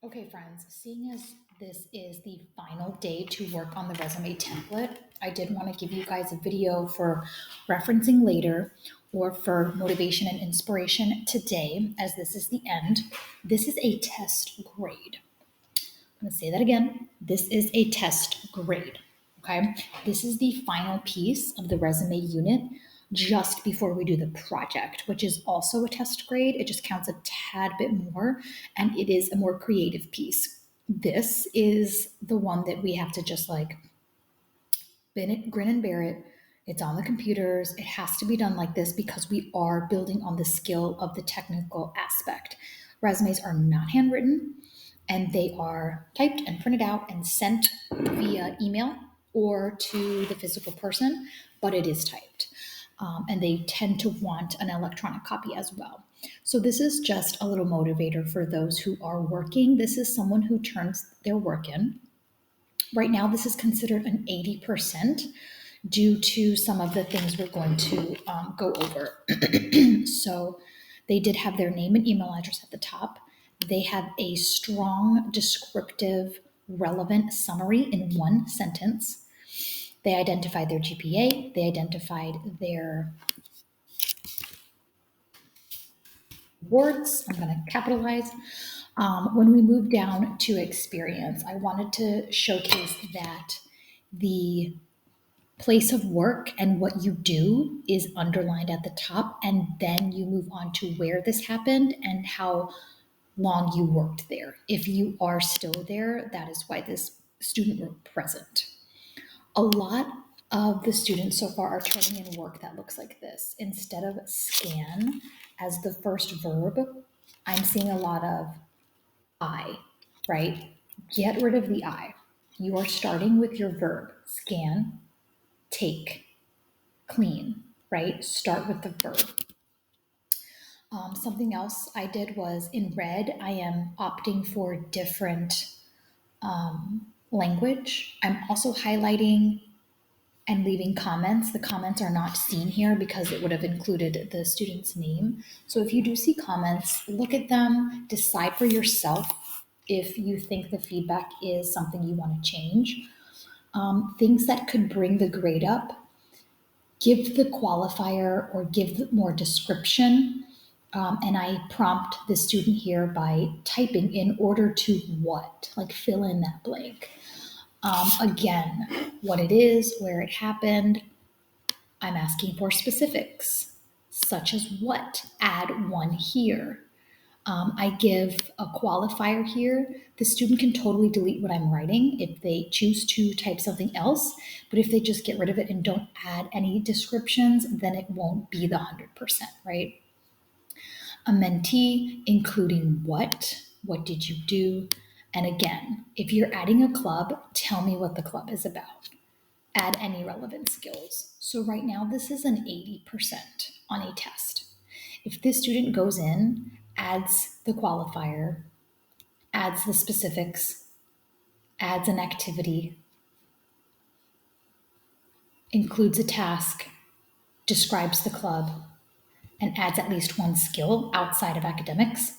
Okay, friends, seeing as this is the final day to work on the resume template, I did want to give you guys a video for referencing later or for motivation and inspiration today, as this is the end. This is a test grade. I'm going to say that again. This is a test grade. Okay. This is the final piece of the resume unit just before we do the project, which is also a test grade. It just counts a tad bit more and it is a more creative piece. This is the one that we have to just like grin and bear it. It's on the computers. It has to be done like this because we are building on the skill of the technical aspect. Resumes are not handwritten and they are typed and printed out and sent via email or to the physical person, but it is typed. And they tend to want an electronic copy as well. So, this is just a little motivator for those who are working. This is someone who turns their work in. Right now, this is considered an 80% due to some of the things we're going to go over. So, they did have their name and email address at the top. They have a strong, descriptive, relevant summary in one sentence. They identified their GPA, they identified their words. I'm going to capitalize. When we move down to experience, I wanted to showcase that the place of work and what you do is underlined at the top, and then you move on to where this happened and how long you worked there. If you are still there, that is why this student wrote present. A lot of the students so far are turning in work that looks like this. Instead of scan as the first verb, I'm seeing a lot of I, right? Get rid of the I. You are starting with your verb, scan, take, clean, right? Start with the verb. Something else I did was in red, I am opting for different language. I'm also highlighting and leaving comments. The comments are not seen here because it would have included the student's name. So if you do see comments, look at them, decide for yourself if you think the feedback is something you want to change. Things that could bring the grade up, give the qualifier or give more description. And I prompt the student here by typing in order to what, like fill in that blank. Again, what it is, where it happened. I'm asking for specifics, such as what, add one here. I give a qualifier here. The student can totally delete what I'm writing if they choose to type something else, but if they just get rid of it and don't add any descriptions, then it won't be the 100%, right? A mentee, including what did you do? And again, if you're adding a club, tell me what the club is about. Add any relevant skills. So right now, this is an 80% on a test. If this student goes in, adds the qualifier, adds the specifics, adds an activity, includes a task, describes the club, and adds at least one skill outside of academics,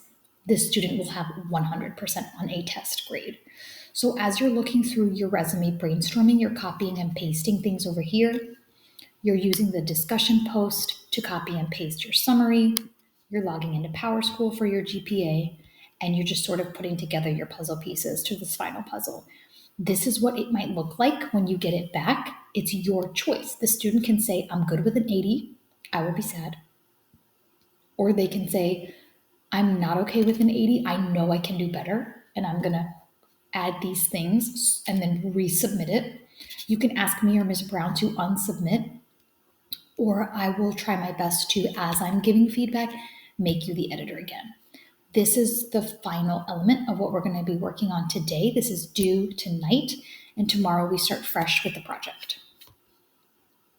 this student will have 100% on a test grade. So as you're looking through your resume brainstorming, you're copying and pasting things over here. You're using the discussion post to copy and paste your summary. You're logging into PowerSchool for your GPA, and you're just sort of putting together your puzzle pieces to this final puzzle. This is what it might look like when you get it back. It's your choice. The student can say, I'm good with an 80, I will be sad. Or they can say, I'm not okay with an 80, I know I can do better, and I'm gonna add these things and then resubmit it. You can ask me or Ms. Brown to unsubmit, or I will try my best to, as I'm giving feedback, make you the editor again. This is the final element of what we're going to be working on today. This is due tonight, and tomorrow we start fresh with the project.